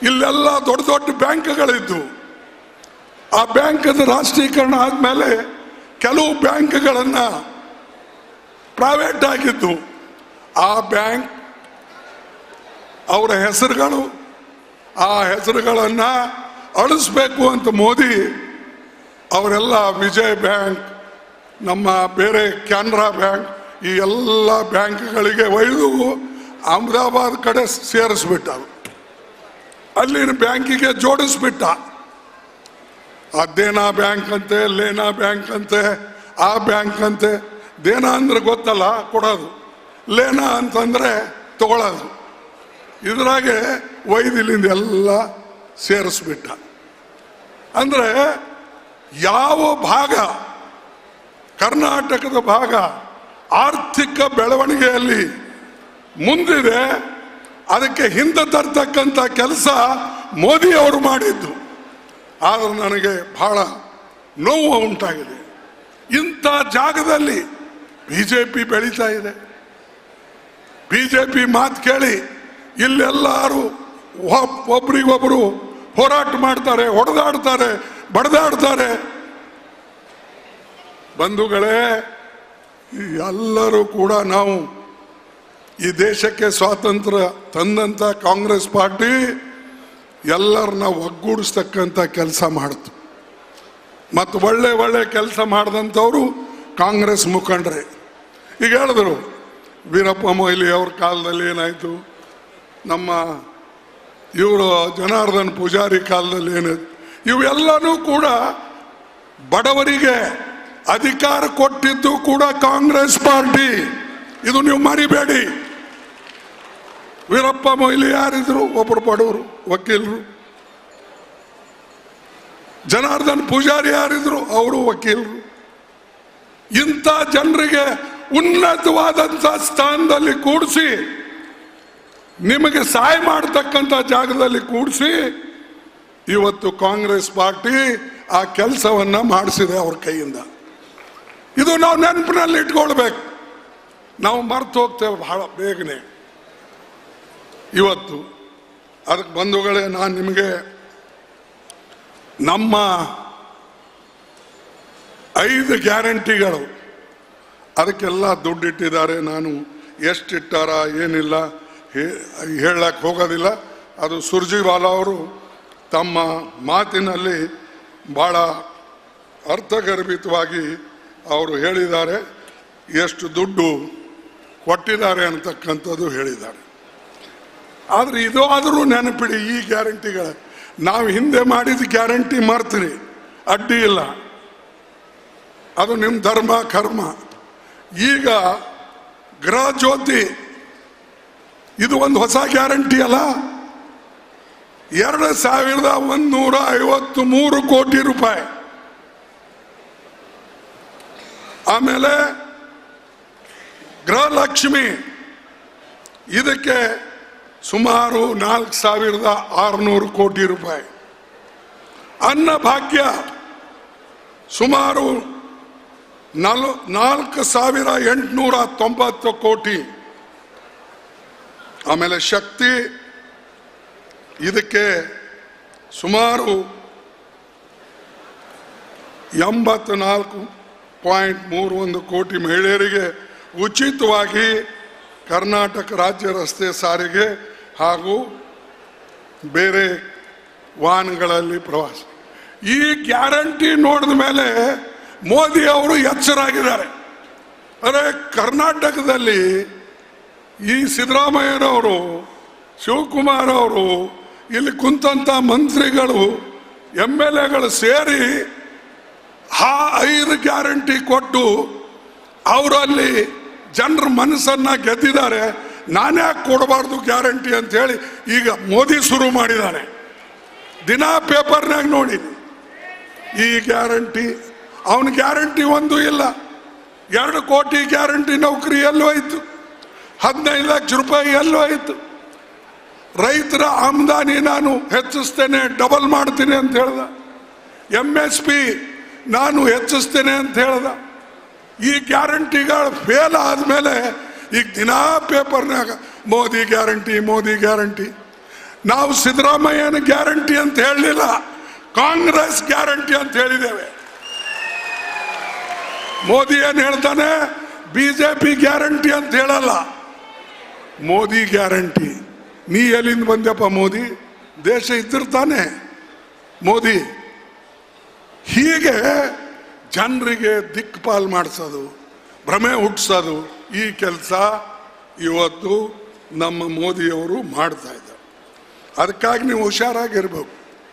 ಇಲ್ಲೆಲ್ಲ ದೊಡ್ಡ ದೊಡ್ಡ ಬ್ಯಾಂಕ್ಗಳಿದ್ದು, ಆ ಬ್ಯಾಂಕದ ರಾಷ್ಟ್ರೀಕರಣ ಆದಮೇಲೆ ಕೆಲವು ಬ್ಯಾಂಕ್ಗಳನ್ನು ಪ್ರೈವೇಟ್ ಆಗಿದ್ದು, ಆ ಬ್ಯಾಂಕ್ ಅವರ ಹೆಸರುಗಳು, ಆ ಹೆಸರುಗಳನ್ನು ಅಳಿಸ್ಬೇಕು ಅಂತ ಮೋದಿ ಅವರೆಲ್ಲ ವಿಜಯ್ ಬ್ಯಾಂಕ್, ನಮ್ಮ ಬೇರೆ ಕೆನರಾ ಬ್ಯಾಂಕ್, ಈ ಎಲ್ಲ ಬ್ಯಾಂಕ್ಗಳಿಗೆ ಒಯ್ದು ಅಹಮದಾಬಾದ್ ಕಡೆ ಸೇರಿಸ್ಬಿಟ್ಟ, ಅಲ್ಲಿನ ಬ್ಯಾಂಕಿಗೆ ಜೋಡಿಸ್ಬಿಟ್ಟ. ಆ ದೇನಾ ಬ್ಯಾಂಕ್ ಅಂತೆ, ಲೇನಾ ಬ್ಯಾಂಕ್ ಅಂತೆ, ಆ ಬ್ಯಾಂಕ್ ಅಂತೆ. ದೇನಾ ಅಂದ್ರೆ ಗೊತ್ತಲ್ಲ, ಕೊಡೋದು. ಲೇನಾ ಅಂತಂದ್ರೆ ತಗೊಳ್ಳೋದು. ಇದ್ರಾಗೆ ವೈದಿಲಿಂದ ಎಲ್ಲ ಸೇರಿಸ್ಬಿಟ್ಟ. ಅಂದ್ರೆ ಯಾವ ಭಾಗ, ಕರ್ನಾಟಕದ ಭಾಗ ಆರ್ಥಿಕ ಬೆಳವಣಿಗೆಯಲ್ಲಿ ಮುಂದಿದೆ, ಅದಕ್ಕೆ ಹಿಂದೆ ತರ್ತಕ್ಕಂಥ ಕೆಲಸ ಮೋದಿ ಅವರು ಮಾಡಿದ್ದು. ಆದ್ರೆ ನನಗೆ ಬಹಳ ನೋವು ಉಂಟಾಗಿದೆ. ಇಂಥ ಜಾಗದಲ್ಲಿ ಬಿಜೆಪಿ ಬೆಳೀತಾ ಇದೆ. ಬಿಜೆಪಿ ಮಾತು ಕೇಳಿ ಇಲ್ಲೆಲ್ಲರೂ ಒಬ್ರಿಗೊಬ್ರು ಹೋರಾಟ ಮಾಡ್ತಾರೆ, ಹೊಡೆದಾಡ್ತಾರೆ, ಬಡದಾಡ್ತಾರೆ. ಬಂಧುಗಳೇ, ಎಲ್ಲರೂ ಕೂಡ ನಾವು ಈ ದೇಶಕ್ಕೆ ಸ್ವಾತಂತ್ರ್ಯ ತಂದಂಥ ಕಾಂಗ್ರೆಸ್ ಪಾರ್ಟಿ ಎಲ್ಲರನ್ನ ಒಗ್ಗೂಡಿಸ್ತಕ್ಕಂಥ ಕೆಲಸ ಮಾಡಿತು. ಮತ್ತು ಒಳ್ಳೆ ಒಳ್ಳೆ ಕೆಲಸ ಮಾಡಿದಂಥವರು ಕಾಂಗ್ರೆಸ್ ಮುಖಂಡರೇ. ಈಗ ಹೇಳಿದ್ರು ವೀರಪ್ಪ ಮೊಯ್ಲಿ ಅವ್ರ ಕಾಲದಲ್ಲಿ ಏನಾಯಿತು, ನಮ್ಮ ಇವರು ಜನಾರ್ದನ್ ಪೂಜಾರಿ ಕಾಲದಲ್ಲಿ ಏನಾಯ್ತು, ಇವೆಲ್ಲನೂ ಕೂಡ ಬಡವರಿಗೆ ಅಧಿಕಾರ ಕೊಟ್ಟಿದ್ದು ಕೂಡ ಕಾಂಗ್ರೆಸ್ ಪಾರ್ಟಿ. ಇದು ನೀವು ಮರಿಬೇಡಿ. ವೀರಪ್ಪ ಮೊಯ್ಲಿ ಯಾರಿದ್ರು? ಒಬ್ಬರು ಬಡವರು ವಕೀಲರು. ಜನಾರ್ದನ್ ಪೂಜಾರಿ ಯಾರಿದ್ರು? ಅವರು ವಕೀಲರು. ಇಂಥ ಜನರಿಗೆ ಉನ್ನತವಾದಂಥ ಸ್ಥಾನದಲ್ಲಿ ಕೂಡಿಸಿ, ನಿಮಗೆ ಸಹಾಯ ಮಾಡತಕ್ಕಂಥ ಜಾಗದಲ್ಲಿ ಕೂಡಿಸಿ ಇವತ್ತು ಕಾಂಗ್ರೆಸ್ ಪಾರ್ಟಿ ಆ ಕೆಲಸವನ್ನ ಮಾಡಿಸಿದೆ ಅವ್ರ ಕೈಯಿಂದ. ಇದು ನಾವು ನೆನಪಿನಲ್ಲಿ ಇಟ್ಕೊಳ್ಬೇಕು. ನಾವು ಮರ್ತು ಹೋಗ್ತೇವೆ ಬಹಳ ಬೇಗನೆ ಇವತ್ತು. ಅದಕ್ಕೆ ಬಂಧುಗಳೇ, ನಾನು ನಿಮಗೆ ನಮ್ಮ 5 ಗ್ಯಾರಂಟಿಗಳು ಅದಕ್ಕೆಲ್ಲ ದುಡ್ಡಿಟ್ಟಿದ್ದಾರೆ. ನಾನು ಎಷ್ಟಿಟ್ಟಾರ ಏನಿಲ್ಲ ಹೇಳಕ್ಕೆ ಹೋಗೋದಿಲ್ಲ. ಅದು ಸುರ್ಜಿವಾಲಾ ಅವರು ತಮ್ಮ ಮಾತಿನಲ್ಲಿ ಭಾಳ ಅರ್ಥಗರ್ಭಿತವಾಗಿ ಅವರು ಹೇಳಿದ್ದಾರೆ. ಎಷ್ಟು ದುಡ್ಡು ಕೊಟ್ಟಿದ್ದಾರೆ ಅಂತಕ್ಕಂಥದ್ದು ಹೇಳಿದ್ದಾರೆ. ಆದರೆ ಇದು ಆದರೂ ನೆನಪಿಡಿ, ಈ ಗ್ಯಾರಂಟಿಗಳ ನಾವು ಹಿಂದೆ ಮಾಡಿದ ಗ್ಯಾರಂಟಿ ಮಾಡ್ತೀರಿ, ಅಡ್ಡಿ ಇಲ್ಲ, ಅದು ನಿಮ್ಮ ಧರ್ಮ ಕರ್ಮ. ಈಗ ಗೃಹ ಜ್ಯೋತಿ ಇದು ಒಂದು ಹೊಸ ಗ್ಯಾರಂಟಿ ಅಲ್ಲ, 2153 ಕೋಟಿ ರೂಪಾಯಿ. ಆಮೇಲೆ ಗೃಹಲಕ್ಷ್ಮಿ ಇದಕ್ಕೆ ಸುಮಾರು 4600 ಕೋಟಿ ರೂಪಾಯಿ. ಅನ್ನಭಾಗ್ಯ ಸುಮಾರು 4890 ಕೋಟಿ. ಆಮೇಲೆ ಶಕ್ತಿ ಇದಕ್ಕೆ ಸುಮಾರು 84.31 ಕೋಟಿ. ಮಹಿಳೆಯರಿಗೆ ಉಚಿತವಾಗಿ ಕರ್ನಾಟಕ ರಾಜ್ಯ ರಸ್ತೆ ಸಾರಿಗೆ ಹಾಗೂ ಬೇರೆ ವಾಹನಗಳಲ್ಲಿ ಪ್ರವಾಸ. ಈ ಗ್ಯಾರಂಟಿ ನೋಡಿದ ಮೇಲೆ ಮೋದಿ ಅವರು ಎಚ್ಚರಾಗಿದ್ದಾರೆ. ಅರೆ, ಕರ್ನಾಟಕದಲ್ಲಿ ಈ ಸಿದ್ದರಾಮಯ್ಯನವರು, ಶಿವಕುಮಾರ್ ಅವರು, ಇಲ್ಲಿ ಕುಂತಂತ ಮಂತ್ರಿಗಳು, MLAಗಳು ಸೇರಿ 5 ಗ್ಯಾರಂಟಿ ಕೊಟ್ಟು ಅವರಲ್ಲಿ ಜನರ ಮನಸ್ಸನ್ನ ಗೆದ್ದಿದ್ದಾರೆ. ನಾನ್ಯಾಕೆ ಕೊಡಬಾರ್ದು ಗ್ಯಾರಂಟಿ ಅಂತ ಹೇಳಿ ಈಗ ಮೋದಿ ಶುರು ಮಾಡಿದ್ದಾನೆ. ದಿನ ಪೇಪರ್ನಾಗ ನೋಡಿ ಈ ಗ್ಯಾರಂಟಿ, ಅವನ ಗ್ಯಾರಂಟಿ ಒಂದು ಇಲ್ಲ. 2 ಕೋಟಿ ಗ್ಯಾರಂಟಿ ನೌಕರಿ ಎಲ್ಲೋ ಆಯ್ತು, 15 ಲಕ್ಷ ರೂಪಾಯಿ ಎಲ್ಲೋ ಆಯ್ತು. ರೈತರ ಆಮದಾನಿ ನಾನು ಹೆಚ್ಚಿಸ್ತೇನೆ, ಡಬಲ್ ಮಾಡ್ತೀನಿ ಅಂತ ಹೇಳ್ದ. MSP ನಾನು ಹೆಚ್ಚಿಸ್ತೇನೆ ಅಂತ ಹೇಳ್ದ. ಈ ಗ್ಯಾರಂಟಿಗಳು ಫೇಲ್ ಆದಮೇಲೆ ಈಗ ದಿನಾ ಪೇಪರ್ನಾಗ ಮೋದಿ ಗ್ಯಾರಂಟಿ, ಮೋದಿ ಗ್ಯಾರಂಟಿ. ನಾವು ಸಿದ್ದರಾಮಯ್ಯನ ಗ್ಯಾರಂಟಿ ಅಂತ ಹೇಳಲಿಲ್ಲ, ಕಾಂಗ್ರೆಸ್ ಗ್ಯಾರಂಟಿ ಅಂತ ಹೇಳಿದ್ದೇವೆ. ಮೋದಿ ಏನ್ ಹೇಳ್ತಾನೆ, ಬಿಜೆಪಿ ಗ್ಯಾರಂಟಿ ಅಂತ ಹೇಳಲ್ಲ, ಮೋದಿ ಗ್ಯಾರಂಟಿ. ನೀ ಎಲ್ಲಿಂದ ಬಂದ್ಯಪ್ಪ ಮೋದಿ? ದೇಶ ಇದ್ದಿರ್ತಾನೆ ಮೋದಿ. ಹೀಗೆ ಜನರಿಗೆ ದಿಕ್ಪಾಲ್ ಮಾಡಿಸೋದು, ಭ್ರಮೆ ಹುಟ್ಟಿಸೋದು, ಈ ಕೆಲಸ ಇವತ್ತು ನಮ್ಮ ಮೋದಿಯವರು ಮಾಡ್ತಾ ಇದ್ದಾರೆ. ಅದಕ್ಕಾಗಿ ನೀವು ಹುಷಾರಾಗಿರ್ಬೇಕು.